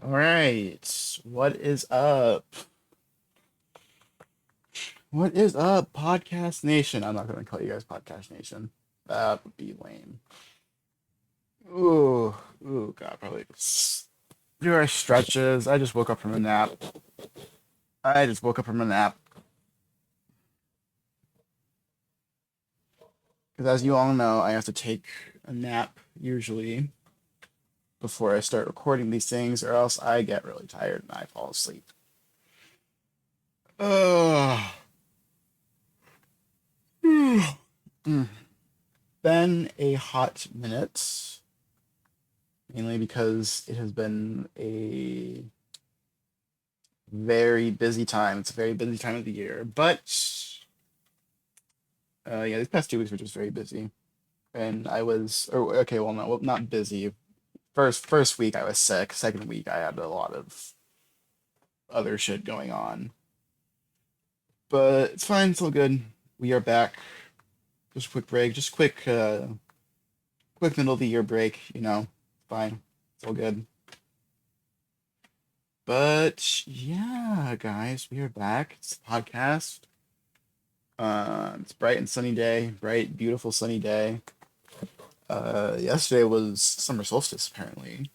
All right. What is up? What is up, Podcast Nation? I'm not going to call you guys Podcast Nation. That would be lame. Ooh, God, probably. There are stretches. I just woke up from a nap. I just woke up from a nap. Because as you all know, I have to take a nap usually before I start recording these things, or else I get really tired and I fall asleep. Ugh. Mm. Been a hot minute, mainly because it has been a very busy time. It's a very busy time of the year. But yeah, these past 2 weeks were just very busy. And I was, or okay, well, no, well, not busy. First week I was sick. Second week I had a lot of other shit going on. But it's fine, it's all good. We are back. Just a quick break, just quick middle of the year break, fine. It's all good. But yeah, guys, we are back. It's the podcast. It's bright and sunny day, bright, beautiful sunny day. Yesterday was summer solstice apparently,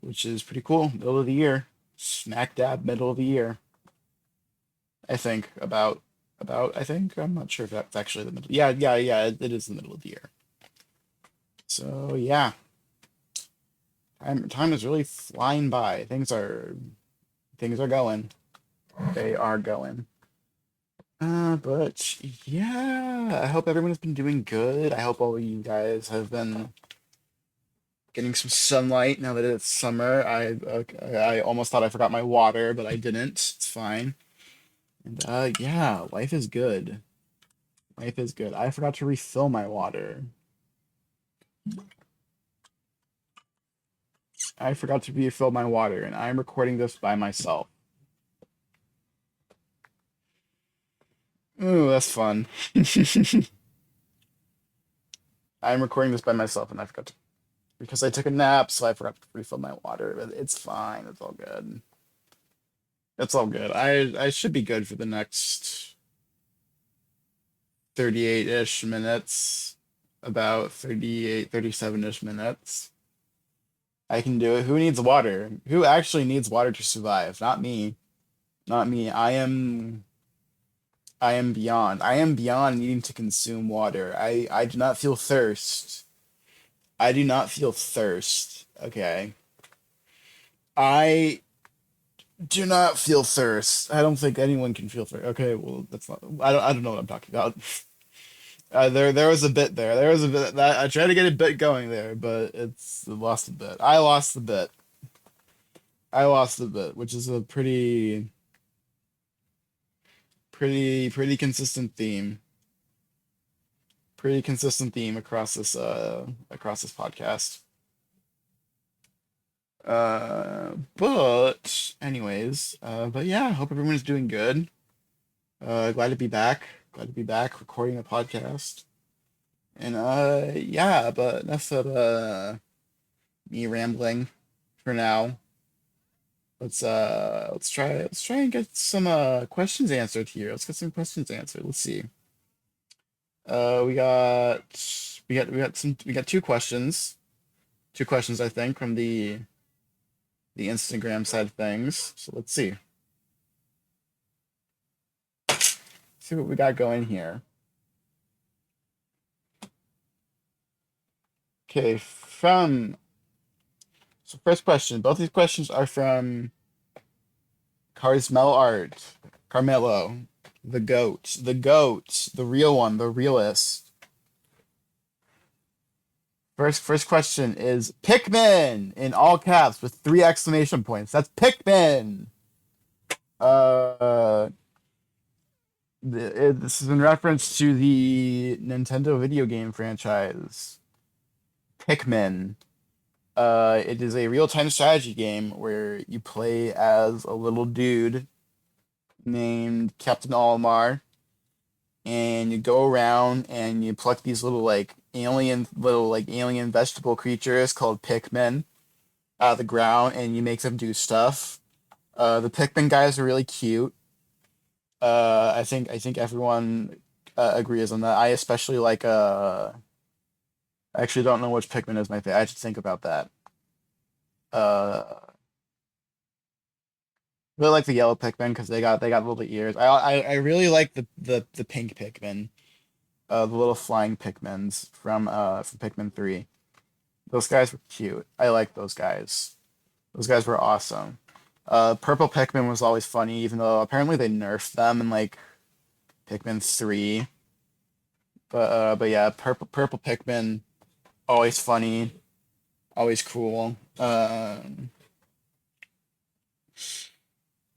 which is pretty cool. Middle of the year, smack dab middle of the year. I think about. I think I'm not sure if that's actually the middle. Yeah. It is the middle of the year. So yeah, time is really flying by. Things are going. They are going. But yeah, I hope everyone has been doing good. I hope all of you guys have been getting some sunlight now that it's summer. I almost thought I forgot my water, but I didn't. It's fine. And yeah, life is good. Life is good. I forgot to refill my water. I forgot to refill my water, and I'm recording this by myself. Ooh, that's fun. I'm recording this by myself, and I forgot to because I took a nap, so I forgot to refill my water. But it's fine. It's all good. It's all good. I should be good for the next 38-ish minutes. About 38, 37-ish minutes. I can do it. Who needs water? Who actually needs water to survive? Not me. Not me. I am beyond. I am beyond needing to consume water. I do not feel thirst. I do not feel thirst. Okay. I do not feel thirst. I don't think anyone can feel thirst. Okay, well that's not. I don't know what I'm talking about. There was a bit there. There was a bit that I tried to get a bit going there, but it lost a bit. I lost the bit. I lost the bit, which is a pretty consistent theme. Pretty consistent theme across this podcast. But anyways, but yeah, hope everyone's doing good. Glad to be back. Glad to be back recording a podcast. And yeah, but enough of me rambling for now. Let's try and get some questions answered here. Let's get some questions answered. Let's see. We got two questions. Two questions I think from the Instagram side of things. So let's see. See what we got going here. Okay, so first question. Both these questions are from Carsmel Art. Carmelo. The goat. The goat. The real one. The realist. First question is Pikmin in all caps with three exclamation points. That's Pikmin. Uh, this is in reference to the Nintendo video game franchise Pikmin. It is a real-time strategy game where you play as a little dude named Captain Olimar, and you go around and you pluck these little like alien vegetable creatures called Pikmin, out of the ground and you make them do stuff. The Pikmin guys are really cute. I think everyone agrees on that. I especially like I actually don't know which Pikmin is my favorite. I should think about that. Uh, really like the yellow Pikmin because they got little ears. I really like the pink Pikmin, the little flying Pikmins from Pikmin 3. Those guys were cute. I like those guys. Those guys were awesome. Purple Pikmin was always funny, even though apparently they nerfed them in like Pikmin 3. But yeah, purple Pikmin always funny, always cool.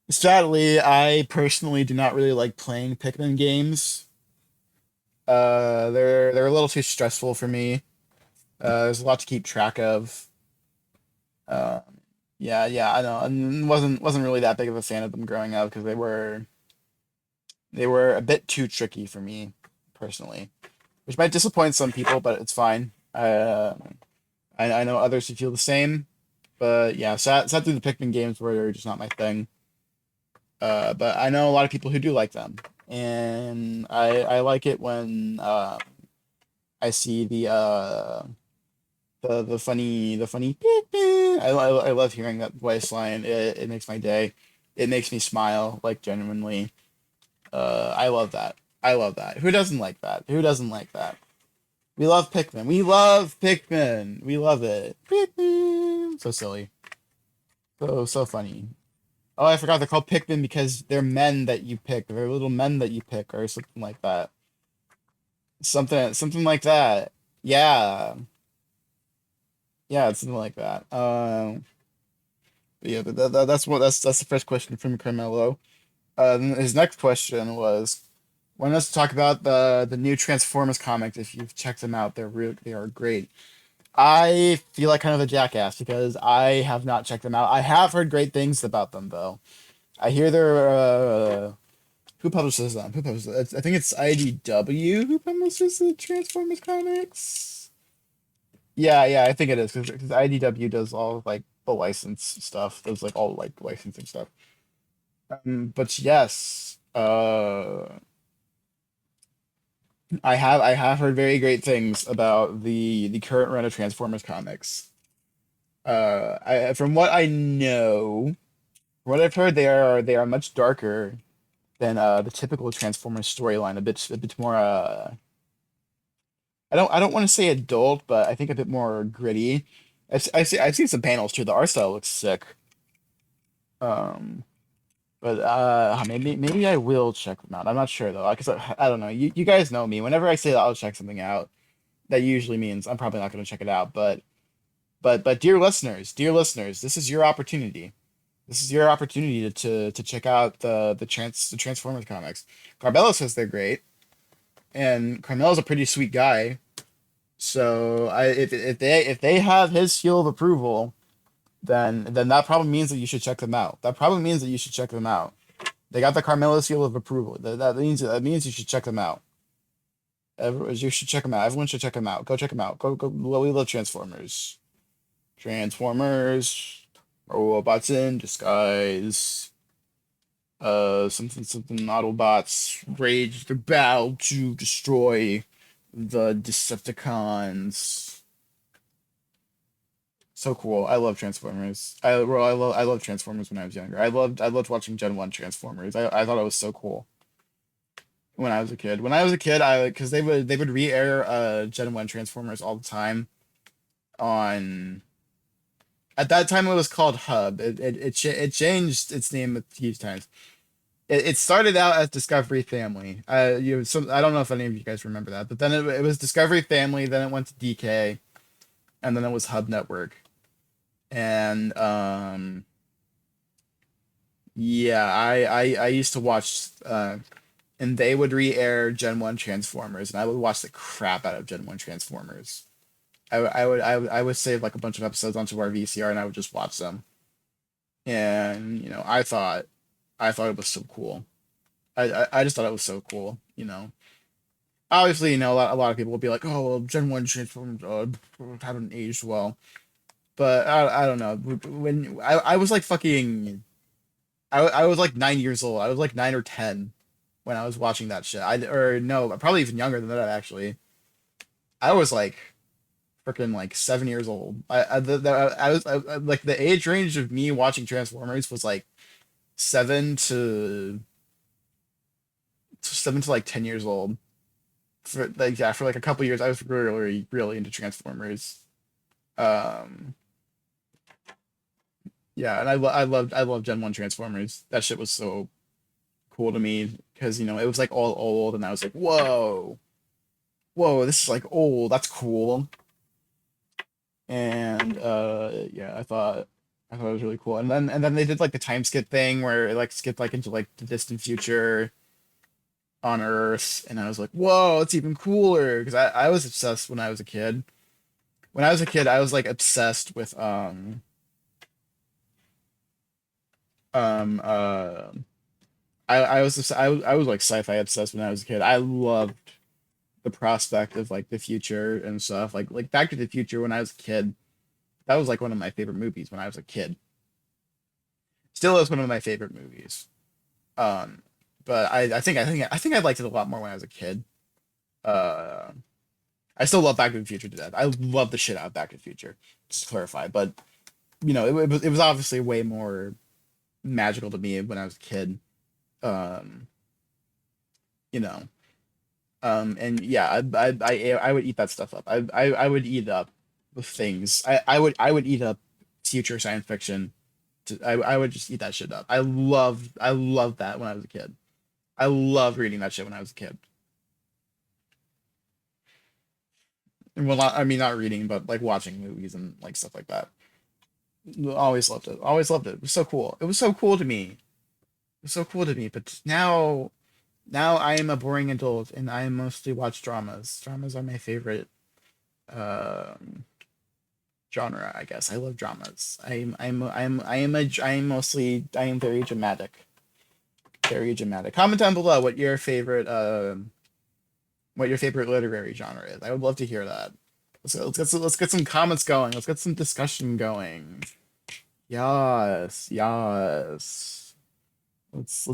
Sadly, I personally do not really like playing Pikmin games. They're a little too stressful for me. There's a lot to keep track of. Uh, yeah, I know. And wasn't really that big of a fan of them growing up because they were a bit too tricky for me personally, which might disappoint some people, but it's fine. I know others who feel the same, but yeah, sadly the Pikmin games were just not my thing. But I know a lot of people who do like them, and I like it when I see the funny Pikmin. I love hearing that voice line. It makes my day. It makes me smile like genuinely. I love that. I love that. Who doesn't like that? Who doesn't like that? We love Pikmin. We love Pikmin. We love it. Pikmin. So silly. So funny. Oh, I forgot they're called Pikmin because they're men that you pick. They're little men that you pick, or something like that. Something like that. Yeah, yeah, it's something like that. Yeah, that's the first question from Carmelo. Then his next question was, want us to talk about the new Transformers comics. If you've checked them out, they are great. I feel like kind of a jackass because I have not checked them out. I have heard great things about them though. I hear they're who publishes them? Who publishes it? I think it's IDW who publishes the Transformers comics. Yeah, I think it is because IDW does all like the license stuff. Does like all like licensing stuff. But yes, I have heard very great things about the current run of Transformers comics. From what I know, from what I've heard, they are much darker than the typical Transformers storyline. A bit more I don't want to say adult, but I think a bit more gritty. I've seen some panels too. The art style looks sick. Um, but maybe I will check them out. I'm not sure though, because I don't know. You guys know me. Whenever I say that I'll check something out, that usually means I'm probably not going to check it out. But dear listeners, this is your opportunity. This is your opportunity to check out the Transformers comics. Carbello says they're great, and Carmel's a pretty sweet guy. So if they have his seal of approval, then that probably means that you should check them out. That probably means that you should check them out. They got the Carmelo seal of approval. That means you should check them out. You should check them out. Everyone should check them out. Go check them out. Go. Well, we love Transformers. Transformers, robots in disguise. Something Autobots rage the battle to destroy the Decepticons. So cool. I love Transformers. I love Transformers when I was younger. I loved watching Gen 1 Transformers. I thought it was so cool when I was a kid. When I was a kid, I because they would re-air Gen 1 Transformers all the time on at that time it was called Hub. It changed its name a few times. It started out as Discovery Family. I don't know if any of you guys remember that, but then it was Discovery Family, then it went to DK, and then it was Hub Network. And yeah, I used to watch and they would re-air Gen 1 Transformers, and I would watch the crap out of Gen 1 Transformers. I would save like a bunch of episodes onto our VCR and I would just watch them. And I thought it was so cool. I just thought it was so cool. Obviously, a lot of people will be like, "Oh, well, Gen 1 Transformers haven't aged well." But I don't know. When I was like fucking I was like 9 years old. I was like 9 or 10 when I was watching that shit. I or no, probably even younger than that actually. I was like freaking like 7 years old. Like the age range of me watching Transformers was like 7 to like 10 years old. For like yeah, for like a couple years, I was really into Transformers. Um, yeah, and I loved Gen 1 Transformers. That shit was so cool to me because it was like all old, and I was like, whoa, this is like old. That's cool. And yeah, I thought it was really cool. And then they did like the time skip thing where it like skipped like into like the distant future on Earth, and I was like, whoa, it's even cooler because I was obsessed when I was a kid. When I was a kid, I was like obsessed with um uh I was like sci-fi obsessed when I was a kid. I loved the prospect of like the future and stuff. Like Back to the Future when I was a kid. That was like one of my favorite movies when I was a kid. Still is one of my favorite movies. Um, but I think I liked it a lot more when I was a kid. Uh, I still love Back to the Future to death. I love the shit out of Back to the Future. Just to clarify, but it was obviously way more magical to me when I was a kid. Um, you know, and yeah, I would eat that stuff up. I would eat up with things. I would eat up future science fiction. I would just eat that shit up. I loved that when I was a kid. I loved reading that shit when I was a kid. And well, I mean, not reading, but like watching movies and like stuff like that. Always loved it. Always loved it. It was so cool. It was so cool to me. It was so cool to me. But now I am a boring adult and I mostly watch dramas. Dramas are my favorite um genre, I guess. I love dramas. I am very dramatic. Very dramatic. Comment down below what your favorite literary genre is. I would love to hear that. Let's get some comments going. Let's get some discussion going. Yes, yes. Let's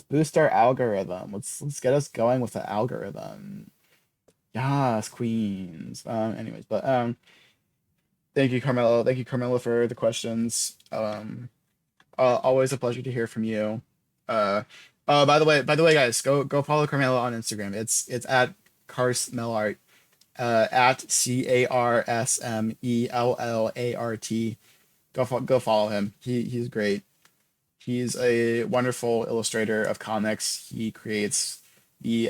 boost our algorithm. Let's get us going with the algorithm. Yes, queens. Anyways, but thank you, Carmelo. Thank you, Carmelo, for the questions. Always a pleasure to hear from you. Uh, by the way, guys, go follow Carmelo on Instagram. It's at Carsmellart, at CarsMellart. Go follow him. He's great. He's a wonderful illustrator of comics. He's the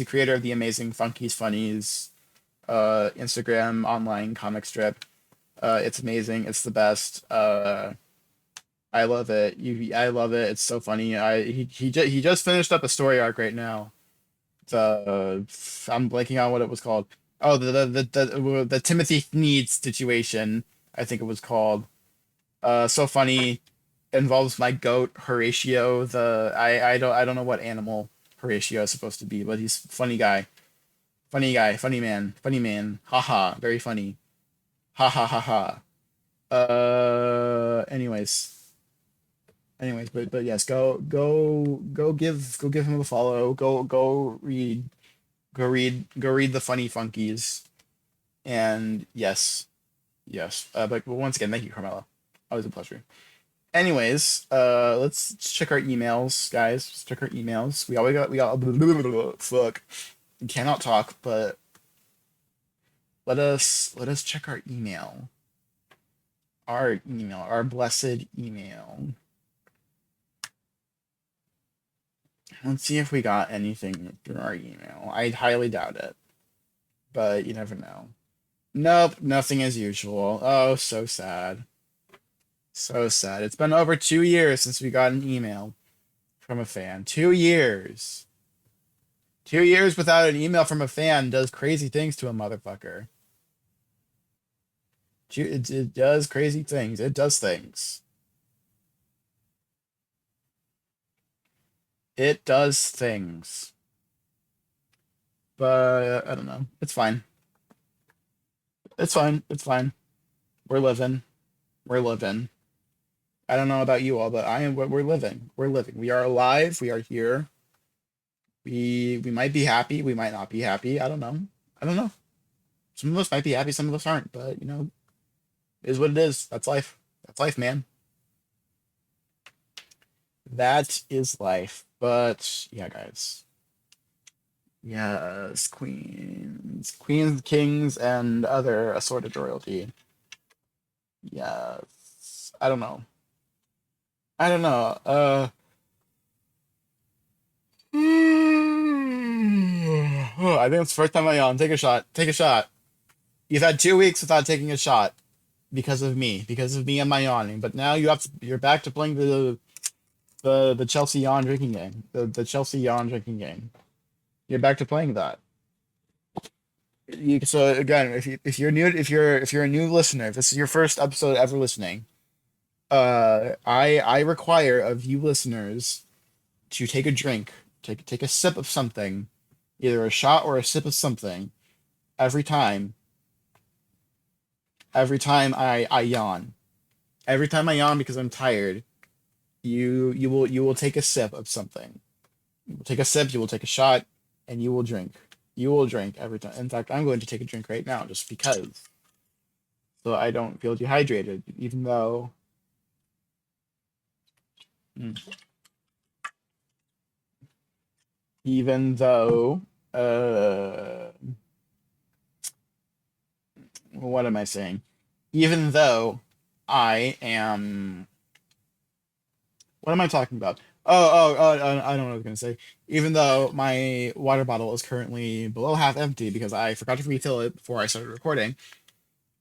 creator of the amazing Funky's Funnies Instagram online comic strip. It's amazing. It's the best. I love it. I love it. It's so funny. He just finished up a story arc right now. The I'm blanking on what it was called. Oh, the Timothy Needs situation, I think it was called. So funny. Involves my goat Horatio. I don't know what animal Horatio is supposed to be, but he's a funny guy. Funny guy, funny man, funny man. Haha, very funny. Ha ha ha ha. Anyways, but yes, go give him a follow. Go read the funny funkies. And yes, yes. But once again, thank you, Carmela. Always a pleasure. Anyways, let's check our emails, guys. Let's check our emails. We got fuck. We cannot talk, but let us check our email. Our blessed email. Let's see if we got anything through our email. I highly doubt it, but you never know. Nope, nothing as usual. Oh, so sad. So sad. It's been over 2 years since we got an email from a fan. 2 years. 2 years without an email from a fan does crazy things to a motherfucker. It does crazy things. It does things. It does things. But I don't know. It's fine. It's fine. It's fine. We're living. We're living. I don't know about you all, but I am. We're living. We're living. We are alive. We are here. We might be happy. We might not be happy. I don't know. I don't know. Some of us might be happy. Some of us aren't. But it is what it is. That's life. That's life, man. That is life. But yeah, guys. Yes, queens, kings, and other assorted royalty. Yes. I don't know. I don't know. I think it's the first time I yawn. Take a shot. Take a shot. You've had 2 weeks without taking a shot because of me and my yawning. But now you're back to playing the Chelsea yawn drinking game. The Chelsea yawn drinking game. You're back to playing that. So again, if you're a new listener, if this is your first episode ever listening, I require of you listeners to take a drink, take a sip of something, either a shot or a sip of something, every time I yawn. Every time I yawn because I'm tired, you will take a sip of something. You will take a sip, you will take a shot, and you will drink. You will drink every time. In fact, I'm going to take a drink right now just because, so I don't feel dehydrated, even though. Mm, even though, uh, what am I saying? Even though I am, what am I talking about? I don't know what I was gonna say. Even though my water bottle is currently below half empty because I forgot to refill it before I started recording,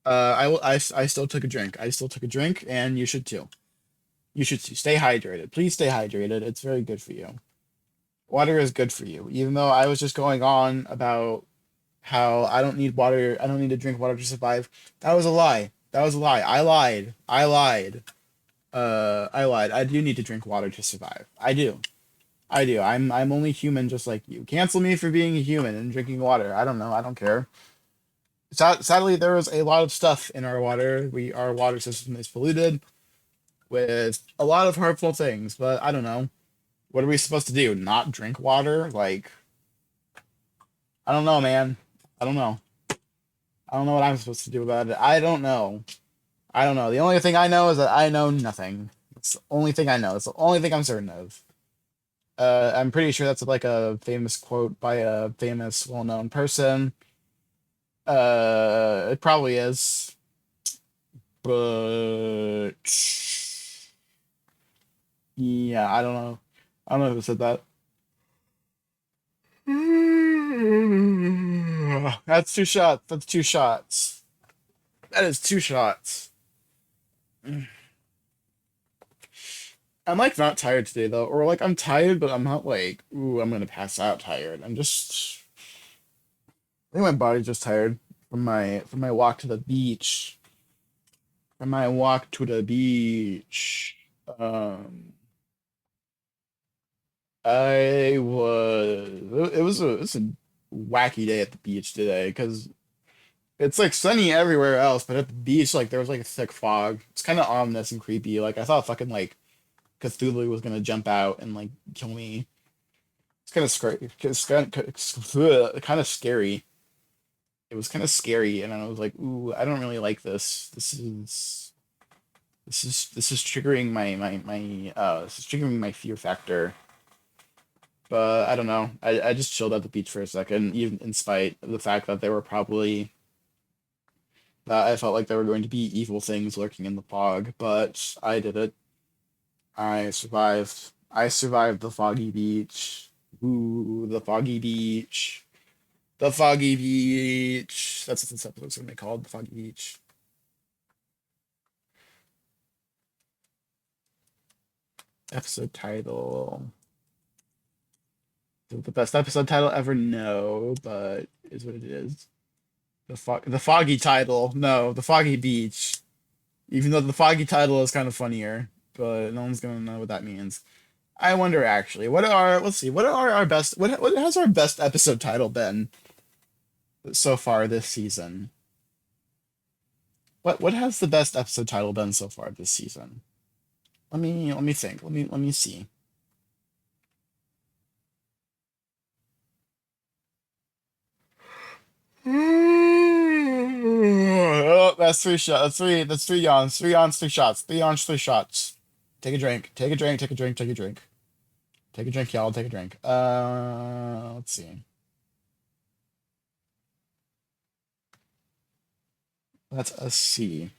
I still took a drink. I still took a drink, and you should too. You should too. Stay hydrated. Please stay hydrated. It's very good for you. Water is good for you. Even though I was just going on about how I don't need water, I don't need to drink water to survive. That was a lie. That was a lie. I lied. I lied. I lied. I do need to drink water to survive. I do. I do. I'm only human just like you. Cancel me for being a human and drinking water. I don't know. I don't care. Sadly, there is a lot of stuff in our water. Our water system is polluted with a lot of harmful things, but I don't know. What are we supposed to do? Not drink water? Like, I don't know, man. I don't know. I don't know what I'm supposed to do about it. I don't know. I don't know. The only thing I know is that I know nothing. It's the only thing I know. It's the only thing I'm certain of. I'm pretty sure that's like a famous quote by a famous, well-known person. It probably is, but yeah, I don't know. I don't know who said that. That's 2 shots. That's 2 shots. That is 2 shots. I'm like not tired today though, or like I'm tired, but I'm not like, ooh, I'm gonna pass out tired. I think my body's just tired from my walk to the beach. From my walk to the beach. Um, I was it was a wacky day at the beach today because it's like sunny everywhere else, but at the beach like there was like a thick fog. It's kind of ominous and creepy. Like I thought fucking like Cthulhu was gonna jump out and like kill me. It's kind of scary. It's kind of scary. It was kind of scary, and I was like, "Ooh, I don't really like this. This is triggering this is triggering my fear factor." But I don't know. I just chilled at the beach for a second, even in spite of the fact that there were probably that I felt like there were going to be evil things lurking in the fog. But I did it. I survived. I survived the foggy beach. Ooh, the foggy beach. The foggy beach. That's what this episode's gonna be called. The foggy beach. Episode title. The best episode title ever? No, but is what it is. The foggy title. No, the foggy beach. Even though the foggy title is kind of funnier, but no one's gonna know what that means. I wonder actually, let's see, what are our best what has our best episode title been so far this season? What has the best episode title been so far this season? Let me think. Let me see. Oh, that's three shots. That's three yawns. Three yawns, three shots. Three yawns, three shots. Take a drink. Take a drink. Take a drink. Take a drink. Take a drink, y'all. Take a drink. Let's see. Let's see.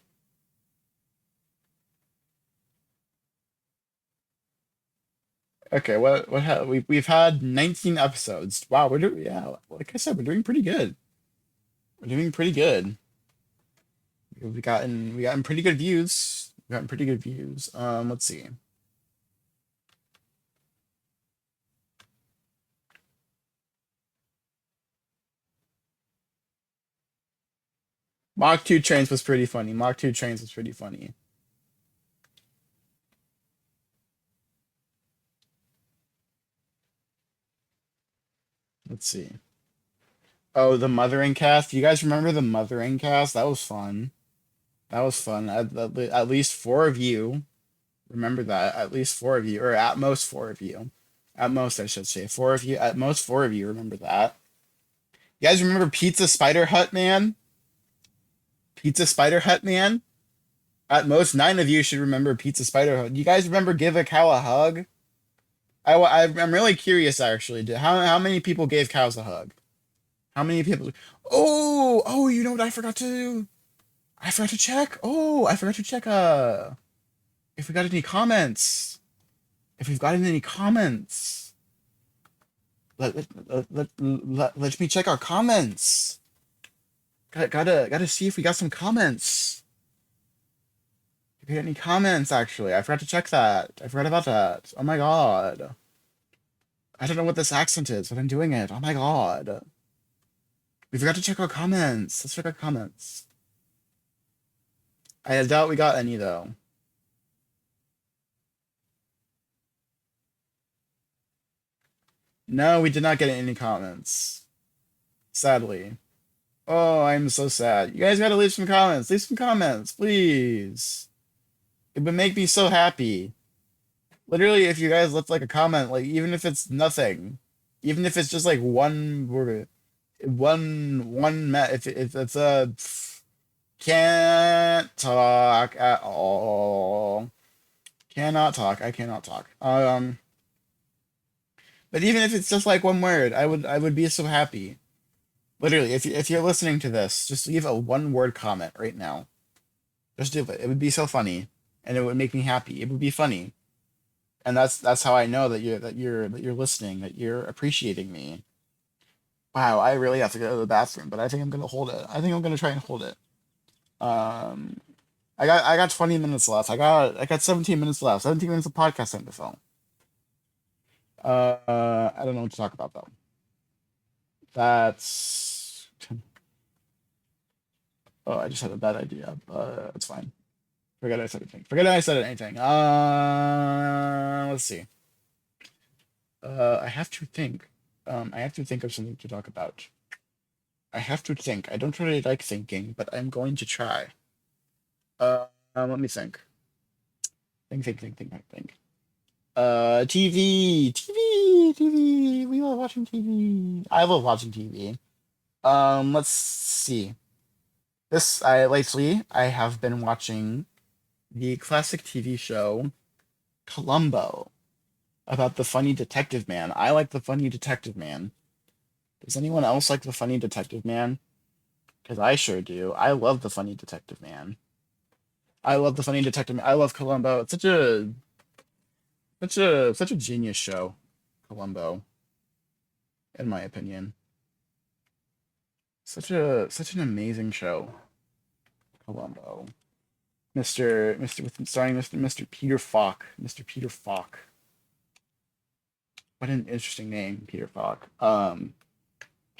Okay, we've had 19 episodes. Wow, we're doing yeah, like I said, we're doing pretty good. We're doing pretty good. We gotten pretty good views. We gotten pretty good views. Let's see. Mach 2 Trains was pretty funny. Mach 2 Trains was pretty funny. Let's see. Oh, the Mothering Cast. You guys remember the Mothering Cast? That was fun. That was fun. At least four of you remember that. At least four of you, or at most four of you. At most, I should say. Four of you. At most, four of you remember that. You guys remember Pizza Spider Hut Man? Pizza Spider Hut Man? At most, nine of you should remember Pizza Spider Hut. You guys remember Give a Cow a Hug? I'm really curious, actually. How many people gave cows a hug? How many people? Oh, you know what I forgot to do? I forgot to check. Oh, I forgot to check. If we got any comments. If we've gotten any comments, let me check our comments. Gotta see if we got some comments. If we got any comments, actually, I forgot to check that. I forgot about that. Oh my god. I don't know what this accent is, but I'm doing it. Oh my god. We forgot to check our comments. Let's check our comments. I doubt we got any though. No, we did not get any comments. Sadly. Oh, I'm so sad. You guys gotta leave some comments. Leave some comments, please. It would make me so happy. Literally, if you guys left like a comment, like even if it's nothing, even if it's just like one word, if it's a can't talk at all, cannot talk. I cannot talk. But even if it's just like one word, I would be so happy. Literally, if you're listening to this, just leave a one word comment right now. Just do it. It would be so funny, and it would make me happy. It would be funny, and that's how I know that you're listening, that you're appreciating me. Wow, I really have to go to the bathroom, but I think I'm gonna hold it. I think I'm gonna try and hold it. Um, I got 20 minutes left. I got 17 minutes left. 17 minutes of podcast time to film. I don't know what to talk about though. That's oh, I just had a bad idea. It's fine. Forget I said anything. Forget I said anything. Let's see. I have to think. I have to think of something to talk about. I have to think. I don't really like thinking, but I'm going to try. Let me think. Think. TV. We love watching TV. I love watching TV. Let's see. This I lately I have been watching the classic TV show Columbo about the funny detective man. I like the funny detective man. Does anyone else like the funny detective man? Because I sure do. I love the funny detective man. I love the funny detective man. I love Columbo. It's such a genius show, Columbo, in my opinion. Such an amazing show, Columbo. Starring Mr. Peter Falk. Mr. Peter Falk. What an interesting name, Peter Falk.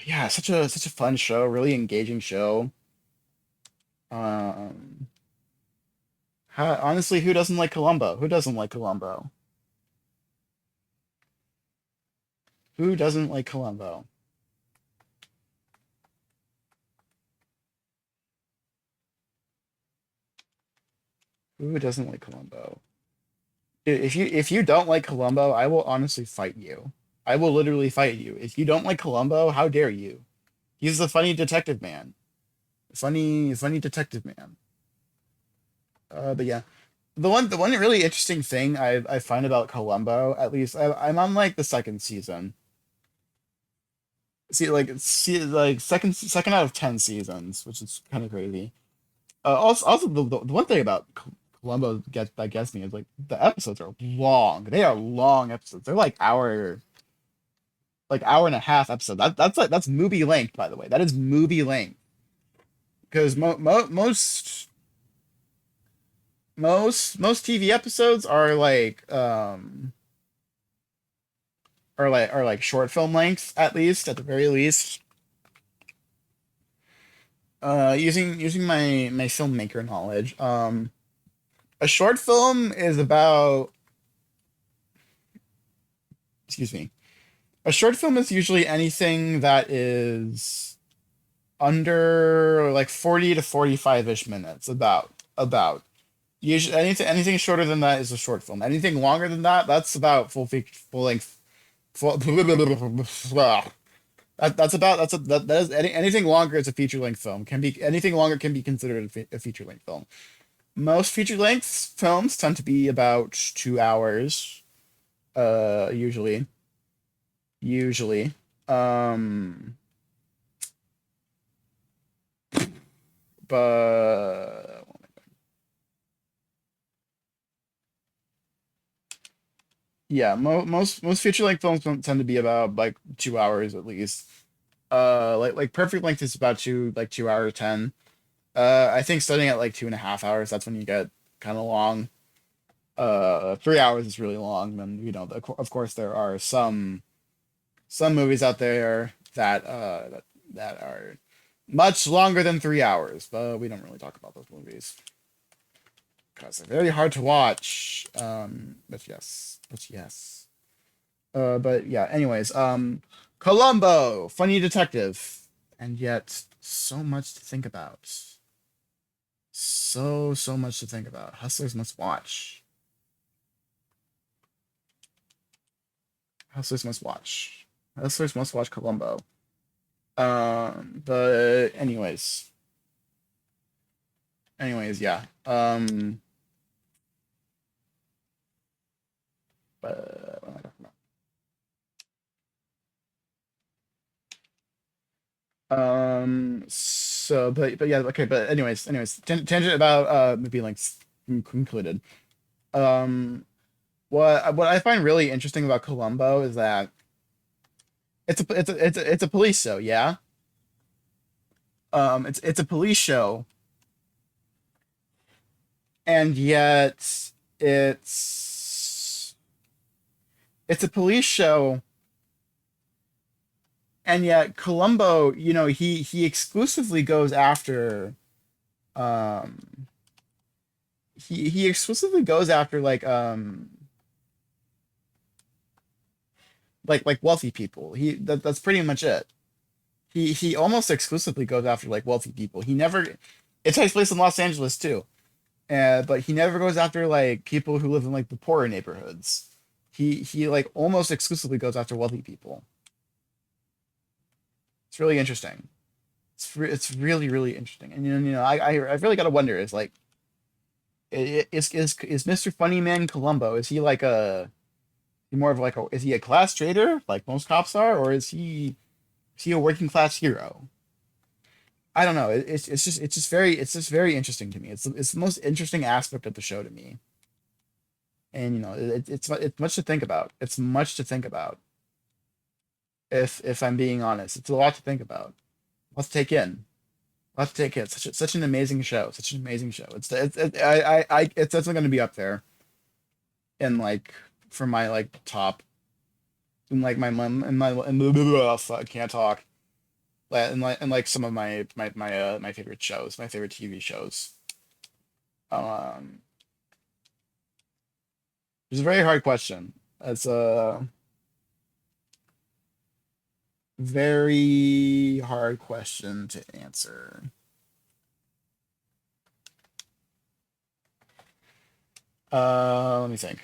Yeah, such a fun show, really engaging show. Um, honestly, who doesn't like Columbo? Who doesn't like Columbo? Who doesn't like Columbo? Who doesn't like Columbo? Dude, if you don't like Columbo, I will honestly fight you. I will literally fight you. If you don't like Columbo, how dare you? He's the funny detective man. Funny detective man. But yeah, the one really interesting thing I find about Columbo, at least I'm on like the second season. See, like second out of 10 seasons, which is kind of crazy. Also the one thing about Columbo that gets me is like the episodes are long. They are long episodes. They're like hour and a half episodes. That's movie length, by the way. That is movie length because most TV episodes are like short film length, at least at the very least. Using my filmmaker knowledge, a short film is about, excuse me, a short film is usually anything that is under like 40 to 45-ish minutes. About usually anything shorter than that is a short film. Anything longer than that, that's about full length. Full, that is anything longer is a feature length film. Can be anything longer can be considered a feature length film. Most feature length films tend to be about 2 hours. Usually. Usually. Um, but yeah, most feature length films don't tend to be about like 2 hours at least. Like perfect length is about 2 hour 10. I think starting at like 2.5 hours, that's when you get kind of long. 3 hours is really long. Then of course there are some movies out there that are much longer than 3 hours, but we don't really talk about those movies because they're very hard to watch. But yes. But yeah. Anyways, Columbo, funny detective, and yet so much to think about. So much to think about. Hustlers must watch. Hustlers must watch. Hustlers must watch Columbo. But yeah. What am I talking about? But yeah, okay. But anyways, tangent about movie lengths concluded. Um, what I find really interesting about Columbo is that it's a police show, yeah. It's a police show, and yet it's it's a police show, and yet Columbo, he exclusively goes after um he exclusively goes after like wealthy people. That's pretty much it. He almost exclusively goes after like wealthy people. He never It takes place in Los Angeles too. But he never goes after like people who live in like the poorer neighborhoods. He like almost exclusively goes after wealthy people. It's really interesting. It's really really interesting. And I really gotta wonder is like is Mr. Funnyman Columbo, is he like more of like is he a class traitor like most cops are, or is he a working class hero? I don't know. It's just very interesting to me. It's the most interesting aspect of the show to me. And it's much to think about. It's much to think about. If I'm being honest, it's a lot to think about. Let's take in. Let's take it. Such an amazing show. Such an amazing show. It's definitely going to be up there in like for my like top in like my mom and my and I can't talk. And like some of my favorite shows, my favorite TV shows. Um, it's a very hard question. It's a very hard question to answer. Let me think.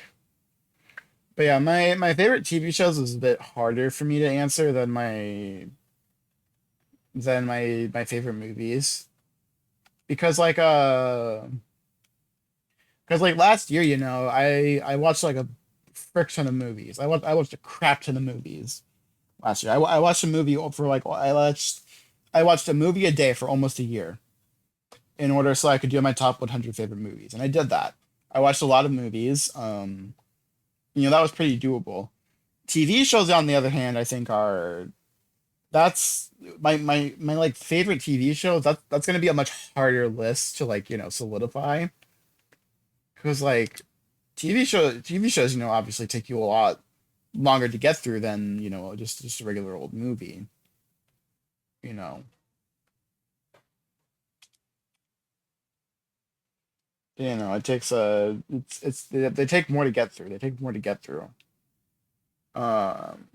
But yeah, my favorite TV shows is a bit harder for me to answer than my favorite movies because last year, I watched like a frick ton of movies. I watched a crap ton of movies last year. I watched a movie for like I watched a movie a day for almost a year in order so I could do my top 100 favorite movies, and I did that. I watched a lot of movies. That was pretty doable. TV shows, on the other hand, I think are that's my like favorite TV shows. That's gonna be a much harder list to like solidify because like TV shows obviously take you a lot longer to get through than just a regular old movie. You know, it takes they take more to get through. They take more to get through. Um,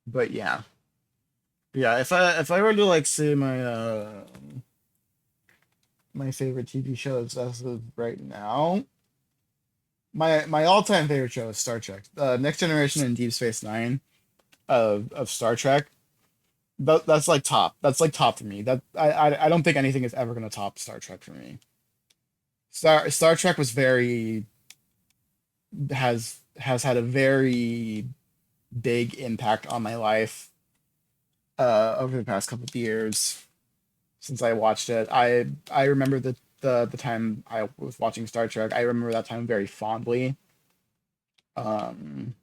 but yeah, yeah. If I were to like say my favorite TV shows as of right now, my all time favorite show is Star Trek, Next Generation and Deep Space Nine of Star Trek. That's like top. That's like top for me. I don't think anything is ever gonna top Star Trek for me. Star Trek was very has had a very big impact on my life over the past couple of years since I watched it. I remember the time I was watching Star Trek. I remember that time very fondly. Um,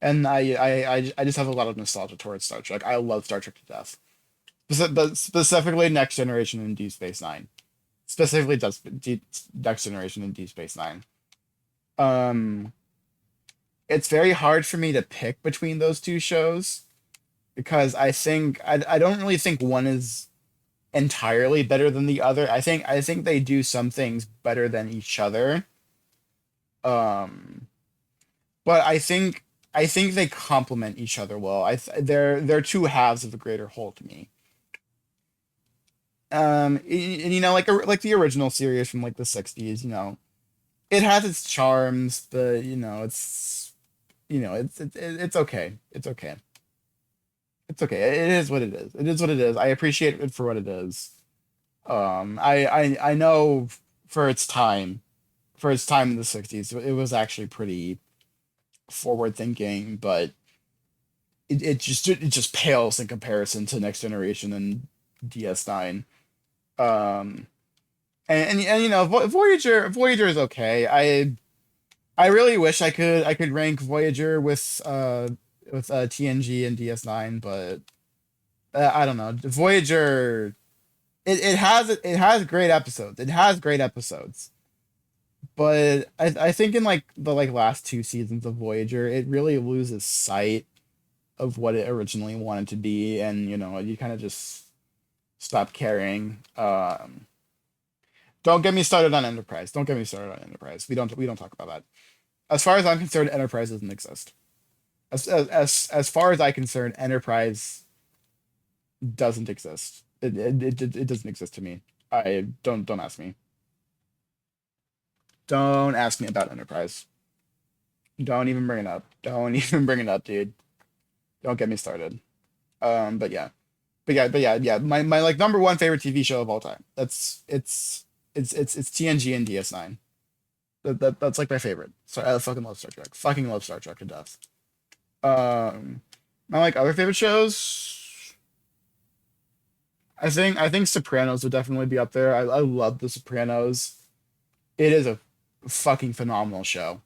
and I just have a lot of nostalgia towards Star Trek. I love Star Trek to death. But specifically Next Generation and Deep Space Nine. Specifically Next Generation and Deep Space Nine. Um, it's very hard for me to pick between those two shows because I don't really think one is entirely better than the other. I think they do some things better than each other. Um, but I think they complement each other well. They're two halves of a greater whole to me. And like the original series from like the 60s, it has its charms, but it's okay. It's okay. It's okay. It is what it is. It is what it is. I appreciate it for what it is. I know for its time, for its time in the 60s, it was actually pretty forward thinking, but it just pales in comparison to Next Generation and DS9. Um, and Voyager is okay. I really wish I could rank Voyager with TNG and DS9, but I don't know. Voyager it has great episodes. It has great episodes. But I think in like the like last two seasons of Voyager, it really loses sight of what it originally wanted to be, and you kind of just stop caring. Don't get me started on Enterprise. Don't get me started on Enterprise. We don't talk about that. As far as I'm concerned, Enterprise doesn't exist. As far as I'm concerned, Enterprise doesn't exist. It doesn't exist to me. I don't ask me. Don't ask me about Enterprise. Don't even bring it up. Don't even bring it up, dude. Don't get me started. But yeah. My like number one favorite TV show of all time. It's TNG and DS9. That's like my favorite. So I fucking love Star Trek. Fucking love Star Trek to death. Um, my like other favorite shows. I think Sopranos would definitely be up there. I love The Sopranos. It is a fucking phenomenal show.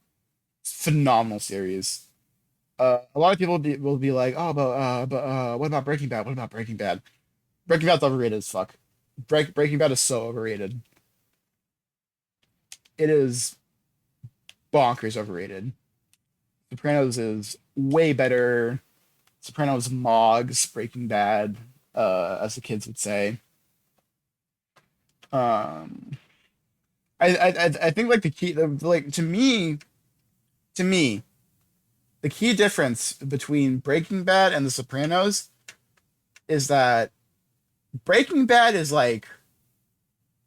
Phenomenal series. A lot of people will be like, oh, but what about Breaking Bad? What about Breaking Bad? Breaking Bad's overrated as fuck. Breaking Bad is so overrated. It is bonkers overrated. Sopranos is way better. Sopranos mogs Breaking Bad, as the kids would say. Um, I think like the key, like to me, the key difference between Breaking Bad and The Sopranos is that Breaking Bad is like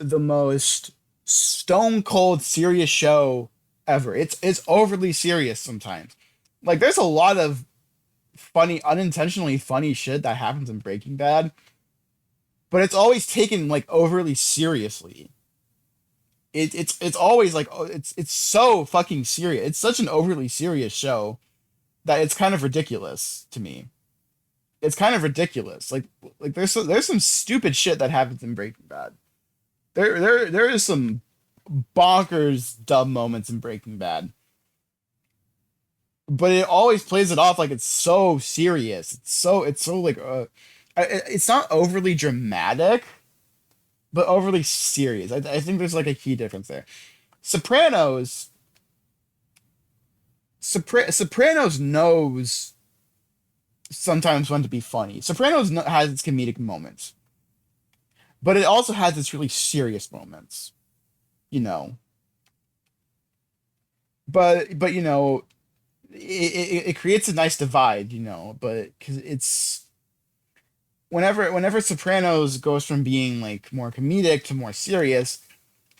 the most stone cold serious show ever. It's overly serious sometimes. Like there's a lot of funny, unintentionally funny shit that happens in Breaking Bad, but it's always taken like overly seriously. It's always like oh, it's so fucking serious. It's such an overly serious show that it's kind of ridiculous to me. It's kind of ridiculous. Like there's some stupid shit that happens in Breaking Bad. There is some bonkers dumb moments in Breaking Bad, but it always plays it off like it's so serious. It's so like it's not overly dramatic, but overly serious. I think there's like a key difference there. Sopranos Sopranos knows sometimes when to be funny. Has its comedic moments, but it also has its really serious moments. You know, but you know, it creates a nice divide. You know, but because it's whenever Sopranos goes from being like more comedic to more serious,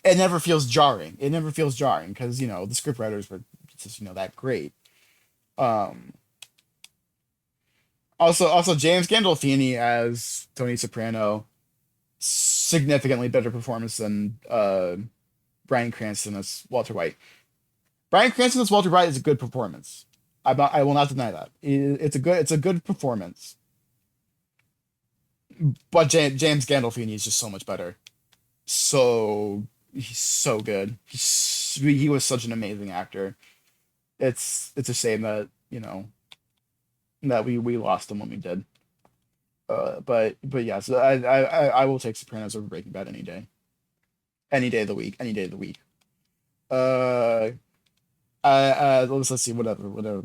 it never feels jarring. It never feels jarring because you know the scriptwriters were just that great. Um, also James Gandolfini as Tony Soprano, significantly better performance than Bryan Cranston as Walter White. Bryan Cranston as Walter White is a good performance. I will not deny that. It's a good performance. But James Gandolfini is just so much better. So he's so good. He was such an amazing actor. It's a shame that that we lost him when we did. But yeah, so I will take Sopranos over Breaking Bad any day of the week, any day of the week. Uh, let's see, what are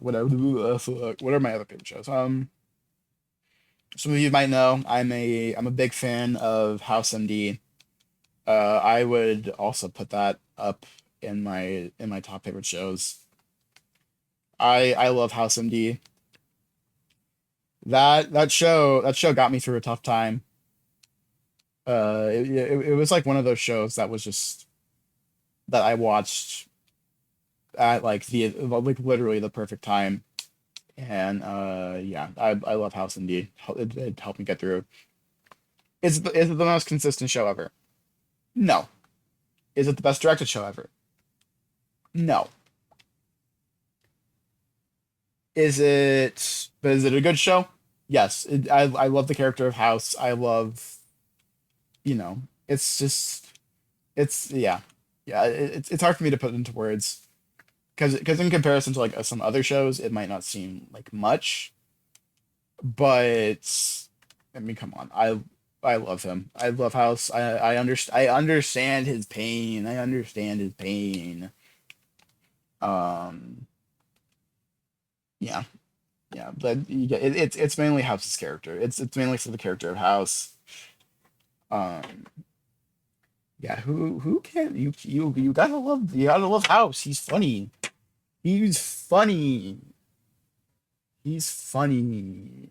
my other favorite shows? Some of you might know I'm a big fan of House MD. I would also put that up in my top favorite shows. I love House MD. That show got me through a tough time. It was like one of those shows that was just that I watched at like literally the perfect time. And yeah, I love House MD. It helped me get through. Is it the most consistent show ever? No. Is it the best directed show ever? No. Is it a good show? Yes. I love the character of House. I love, it's just, yeah. Yeah, it's hard for me to put into words because in comparison to like some other shows, it might not seem like much, but I mean, come on. I love him. I love House. I understand his pain. I understand his pain. Um, yeah. Yeah, but it's mainly House's character. It's mainly for the character of House. Um, yeah, who can you gotta love House. He's funny. He's funny. He's funny.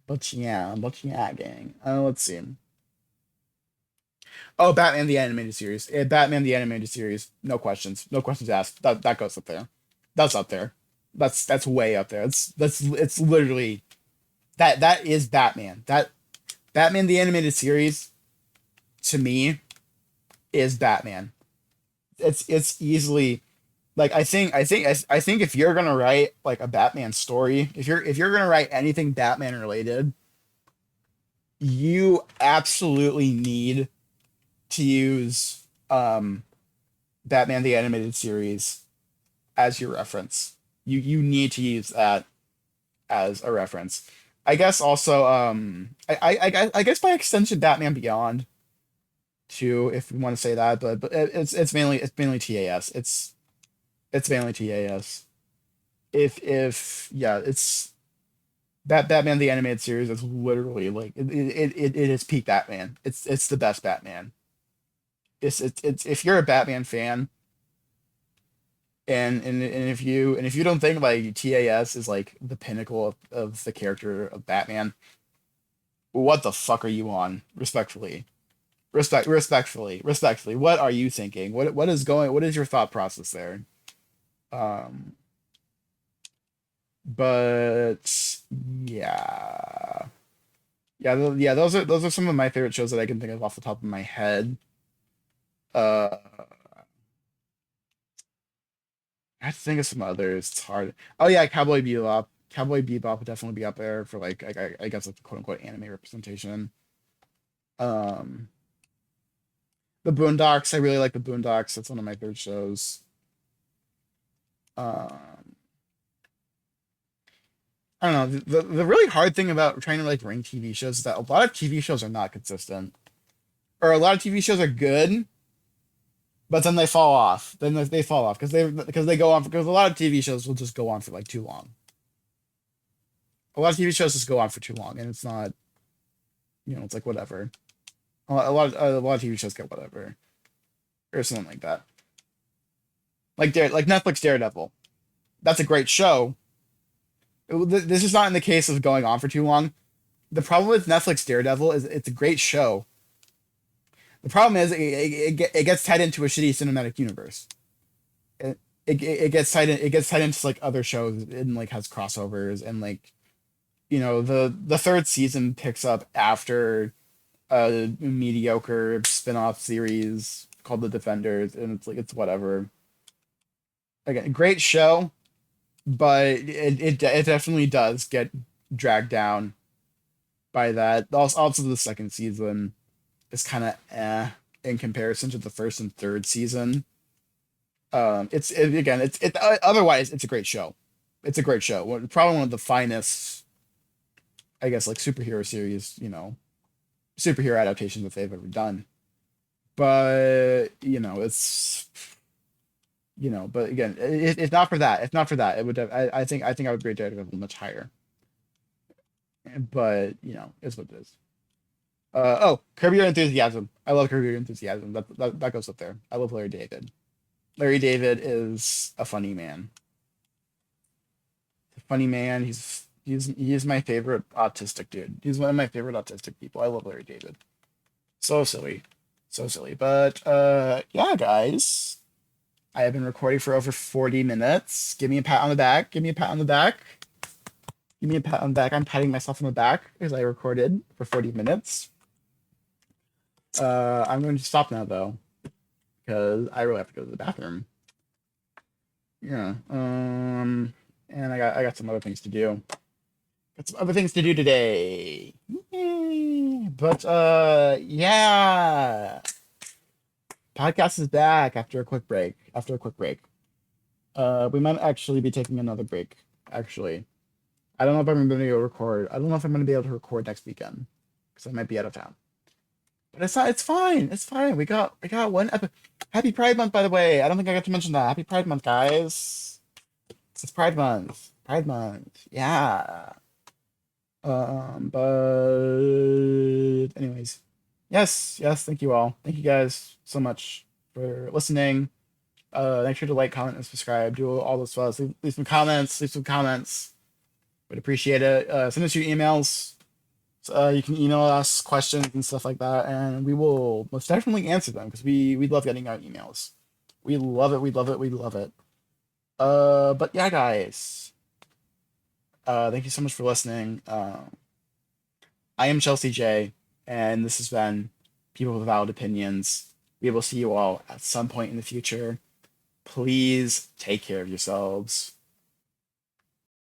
But yeah, gang. Let's see. Oh, Batman the animated series. Batman the animated series. No questions. No questions asked. That goes up there. That's up there. That's way up there. It's literally that is Batman. That Batman the animated series to me is Batman. It's easily like I think if you're gonna write like a Batman story, if you're gonna write anything Batman related, you absolutely need to use Batman the animated series as your reference. You need to use that as a reference. I guess also I guess by extension Batman Beyond too, if you want to say that, but it's mainly TAS. It's mainly TAS. If yeah, it's Batman the animated series is literally like it is peak Batman. It's the best Batman. It's if you're a Batman fan and if you don't think like TAS is like the pinnacle of the character of Batman, What the fuck are you on? Respectfully. Respectfully. What are you thinking? What is your thought process there? Um, but yeah. Yeah, those are some of my favorite shows that I can think of off the top of my head. Uh, I have to think of some others. It's hard. Oh yeah, Cowboy Bebop. Cowboy Bebop would definitely be up there for like I guess like the quote unquote anime representation. Um, the Boondocks. I really like the Boondocks. That's one of my favorite shows. Um, I don't know. The really hard thing about trying to like rank TV shows is that a lot of TV shows are not consistent, or a lot of TV shows are good, but then they fall off. Then they fall off because they go on because a lot of TV shows will just go on for like too long. A lot of TV shows just go on for too long, and it's not, it's like whatever. A lot of TV shows get whatever or something like that. Like Netflix Daredevil. That's a great show. This is not in the case of going on for too long. The problem with Netflix Daredevil is it's a great show. The problem is it gets tied into a shitty cinematic universe. It gets tied into like other shows and like has crossovers and like the third season picks up after a mediocre spin-off series called The Defenders, and it's like it's whatever. Again, great show, but it definitely does get dragged down by that. Also the second season is kind of in comparison to the first and third season. Again, otherwise it's a great show. It's a great show. Probably one of the finest, I guess, like superhero series, superhero adaptations that they've ever done. But but again, if not for that, it would have, I think I would rate Daredevil much higher. But it's what it is. Oh, Curb Your Enthusiasm. I love Curb Your Enthusiasm. That goes up there. I love Larry David. Larry David is a funny man. A funny man. He's my favorite autistic dude. He's one of my favorite autistic people. I love Larry David. So silly. So silly. But yeah, guys. I have been recording for over 40 minutes. Give me a pat on the back. Give me a pat on the back. Give me a pat on the back. I'm patting myself on the back because I recorded for 40 minutes. I'm going to stop now though, because I really have to go to the bathroom. Yeah. And I got some other things to do. Got some other things to do today. Yay. But yeah. Podcast is back after a quick break. We might actually be taking another break, actually. I don't know if I'm gonna be able to record. I don't know if I'm gonna be able to record next weekend because I might be out of town. But it's not. It's fine. It's fine. We got one episode. Happy Pride Month, by the way. I don't think I got to mention that. Happy Pride Month, guys. It's Pride Month. Pride Month. Yeah. But anyways, yes. Thank you all. Thank you guys so much for listening. Make sure to like, comment, and subscribe. Do all those stuff. Leave some comments. Leave some comments. Would appreciate it. Send us your emails. You can email us questions and stuff like that, and we will most definitely answer them because we love getting our emails. We love it. We love it. We love it. But yeah, guys. Thank you so much for listening. I am Chelsea J, and this has been People with Valid Opinions. We will see you all at some point in the future. Please take care of yourselves.